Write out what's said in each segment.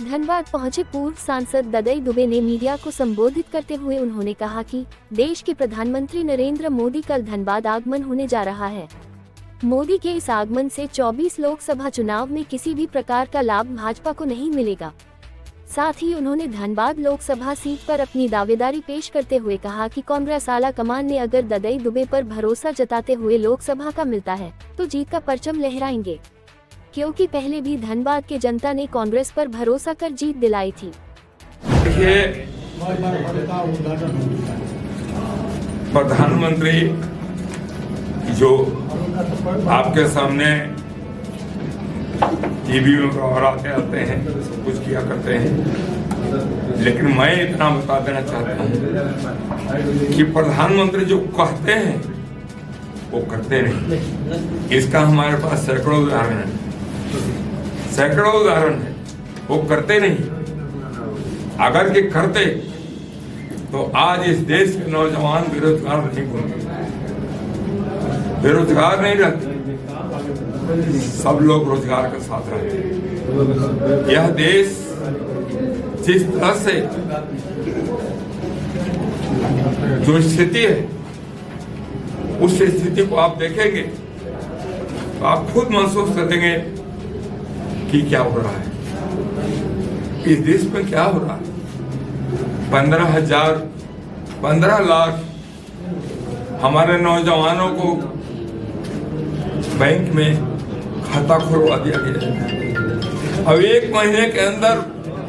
धनबाद पहुंचे पूर्व सांसद ददई दुबे ने मीडिया को संबोधित करते हुए उन्होंने कहा कि देश के प्रधानमंत्री नरेंद्र मोदी कल धनबाद आगमन होने जा रहा है। मोदी के इस आगमन से 24 लोकसभा चुनाव में किसी भी प्रकार का लाभ भाजपा को नहीं मिलेगा। साथ ही उन्होंने धनबाद लोकसभा सीट पर अपनी दावेदारी पेश करते हुए कहा कि कांग्रेस आला कमान ने अगर ददई दुबे पर भरोसा जताते हुए लोकसभा का मिलता है तो जीत का परचम लहराएंगे, क्योंकि पहले भी धनबाद के जनता ने कांग्रेस पर भरोसा कर जीत दिलाई थी। प्रधानमंत्री जो आपके सामने टीवी में आते हैं, सब कुछ किया करते हैं, लेकिन मैं इतना बता देना चाहता हूँ कि प्रधानमंत्री जो कहते हैं वो करते नहीं। इसका हमारे पास सैकड़ों उदाहरण है, वो करते नहीं। अगर के करते तो आज इस देश के नौजवान बेरोजगार नहीं घूमते, बेरोजगार नहीं रहते, सब लोग रोजगार के साथ रहते। यह देश जिस तरह से जो स्थिति है, उस स्थिति को आप देखेंगे तो आप खुद महसूस करेंगे कि क्या हो रहा है, इस देश में क्या हो रहा है। 15 लाख हमारे नौजवानों को बैंक में खाता खुलवा दिया गया। अब एक महीने के अंदर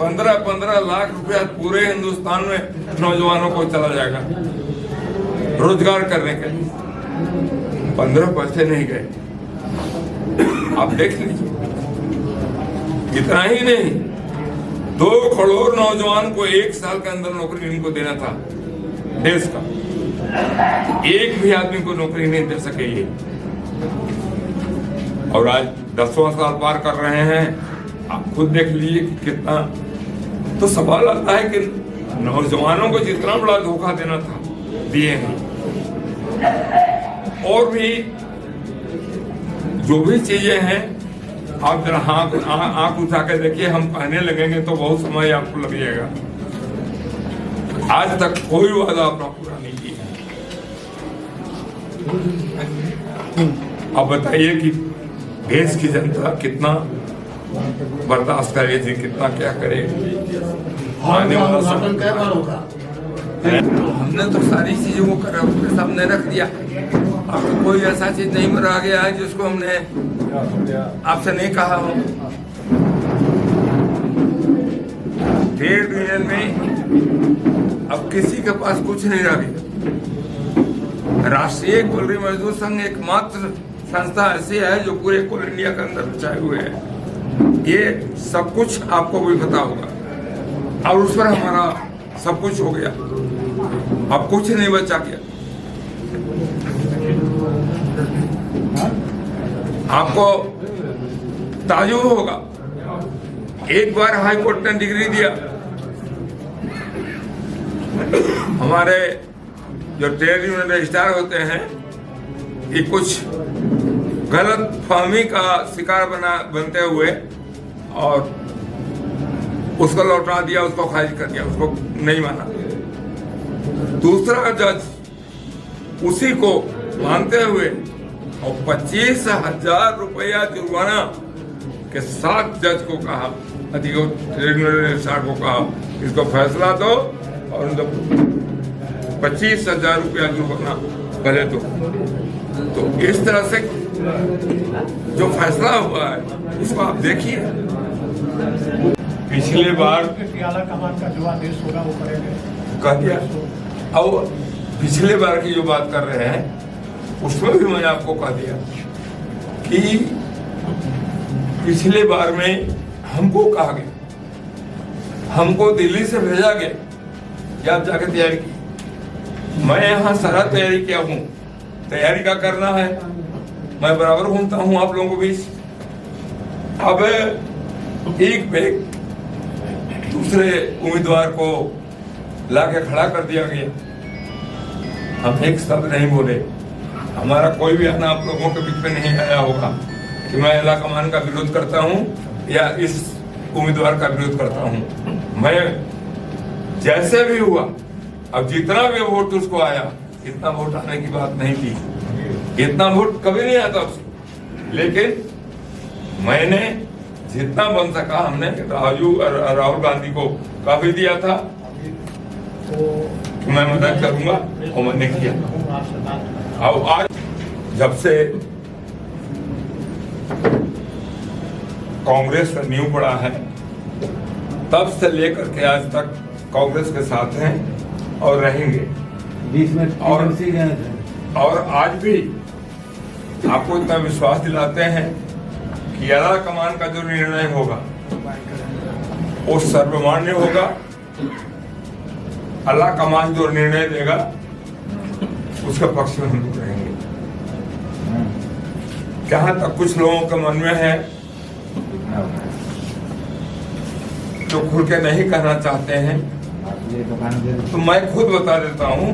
15 लाख रुपया पूरे हिंदुस्तान में नौजवानों को चला जाएगा रोजगार करने के लिए। 15 पैसे नहीं गए, आप देख लीजिए। इतना ही नहीं, 2 करोड़ नौजवान को 1 साल के अंदर नौकरी इनको देना था देश का, एक भी आदमी को नौकरी नहीं दे सके ये, और आज 10वां साल पार कर रहे हैं। आप खुद देख लीजिए कि कितना। तो सवाल आता है कि नौजवानों को जितना बड़ा धोखा देना था दिए हैं, और भी जो भी चीजें हैं, आप जरा आंख उठा के देखिए, हम कहने लगेंगे तो बहुत समय आपको लग जाएगा। आज तक कोई वादा अपना पूरा नहीं किया। अब बताइए कि देश की जनता कितना बर्दाश्त करेगी, कितना क्या करेगी। आने वाला समय हमने तो सारी चीजों को कर अपने सामने रख दिया। अब तो कोई ऐसा चीज नहीं रह गया है जिसको हमने आपसे नहीं कहा हो। ट्रेड यूनियन में अब किसी के पास कुछ नहीं रह गया। राष्ट्रीय कोलरी मजदूर संघ एकमात्र संस्था ऐसी है जो पूरे कोल इंडिया के अंदर बचाए हुए है। ये सब कुछ आपको भी पता होगा, और उस पर हमारा सब कुछ हो गया, अब कुछ नहीं बचा गया। आपको ताजुब होगा, एक बार हाई कोर्ट ने डिग्री दिया, हमारे जो ट्रेड यूनियन रजिस्ट्रार होते हैं, ये कुछ गलत फहमी का शिकार बनते हुए और उसको लौटा दिया, उसको खारिज कर दिया, उसको नहीं माना। दूसरा जज उसी को मानते हुए और 25,000 रुपया जुर्माना के साथ जज को कहा, रजिस्ट्रार को कहा, इसको फैसला दो और 25,000 रुपया जुर्माना भले दो। तो इस तरह से जो फैसला हुआ है उसको आप देखिए। पिछले बार का जो आदेश होगा वो कह दिया, और पिछले बार की जो बात कर रहे हैं उसमें भी मैंने आपको कह दिया कि पिछले बार में हमको कहा गया, हमको दिल्ली से भेजा गया कि आप जाके तैयारी की। मैं यहाँ सारा तैयारी किया हूँ, तैयारी का करना है, मैं बराबर घूमता हूँ आप लोगों के बीच। अब एक पे दूसरे उम्मीदवार को लाके खड़ा कर दिया गया, हम एक शब्द नहीं बोले। हमारा कोई भी आना आप लोगों के बीच में नहीं आया होगा कि मैं आला कमान का विरोध करता हूँ या इस उम्मीदवार का विरोध करता हूं। मैं जैसे भी हुआ, अब जितना भी वोट उसको आया, इतना वोट आने की बात नहीं थी, इतना वोट कभी नहीं आता उसको, लेकिन मैंने जितना बन सका हमने राहुल गांधी को काफी दिया था कि मैं मदद करूंगा, और मैंने किया। अब आज जब से कांग्रेस का नींव पड़ा है, तब से लेकर के आज तक कांग्रेस के साथ हैं और रहेंगे। बीच में और आज भी आपको इतना विश्वास दिलाते हैं कि आला कमान का जो निर्णय होगा वो सर्वमान्य होगा। आला कमान जो निर्णय देगा उसके पक्ष में हम लोग रहेंगे। जहां तक कुछ लोगों के मन में है जो खुल के नहीं कहना चाहते हैं, तो मैं खुद बता देता हूं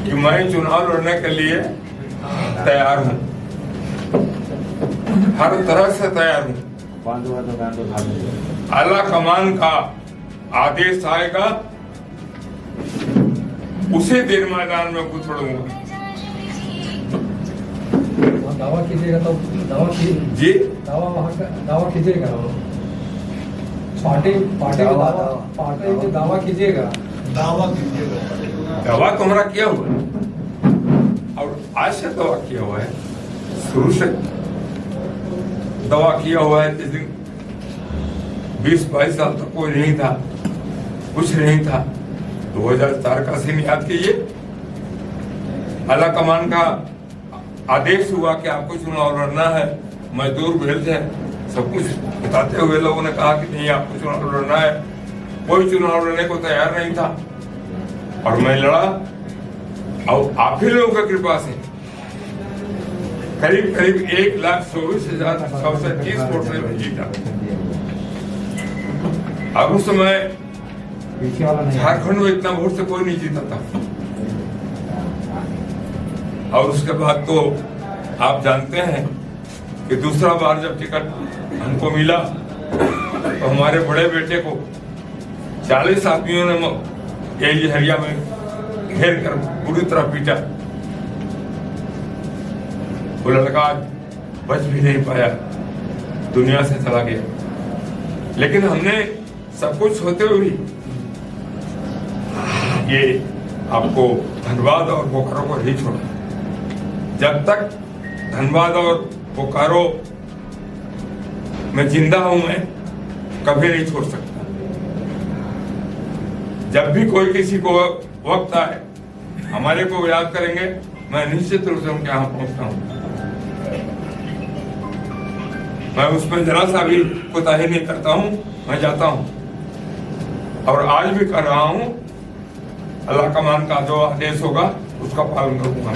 कि मैं चुनाव लड़ने के लिए तैयार हूं, हर तरह से तैयार हूं। आला कमान का आदेश आएगा, उसी दिन मैदान में कूद पड़ूंगा। दावा कीजिएगा तो जी दावा कीजिएगा, पार्टी में दावा कीजिएगा। दवा तो हमारा किया हुआ है, और आज से दवा किया हुआ है, शुरू से दवा किया हुआ है। जिस दिन 20-22 साल तक कोई नहीं था, कुछ नहीं था। 2004 का सीन याद कीजिए, आला कमान का आदेश हुआ कि आपको चुनाव लड़ना है, मजदूर भेल थे, सब कुछ बताते हुए लोगों ने कहा कि नहीं आपको चुनाव लड़ना है। कोई चुनाव लड़ने को तैयार नहीं था, और मैं लड़ा, और आप ही लोगों की कृपा से करीब 1,24,630 वोट से मैं जीता। अब उस समय झारखंड में इतना वोट से कोई नहीं जीता था। और उसके बाद तो आप जानते हैं कि दूसरा बार जब टिकट हमको मिला, तो हमारे बड़े बेटे को 40 आदमियों ने ये हरिया में घेर कर पूरी तरह पीटा। वो लड़का बच भी नहीं पाया, दुनिया से चला गया। लेकिन हमने सब कुछ होते हुए भी ये आपको धनबाद और बोकारो को नहीं छोड़ा। जब तक धनबाद और बोकारो में जिंदा हूं, मैं कभी नहीं छोड़ सकता। जब भी कोई किसी को वक्त आए, हमारे को याद करेंगे, मैं निश्चित रूप से उनके यहाँ पहुंचता हूं। मैं उसमें जरा सा भी कोताही नहीं करता हूं, मैं जाता हूं, और आज भी कर रहा हूं। अल्लाह कमान का जो आदेश होगा उसका पालन करूंगा।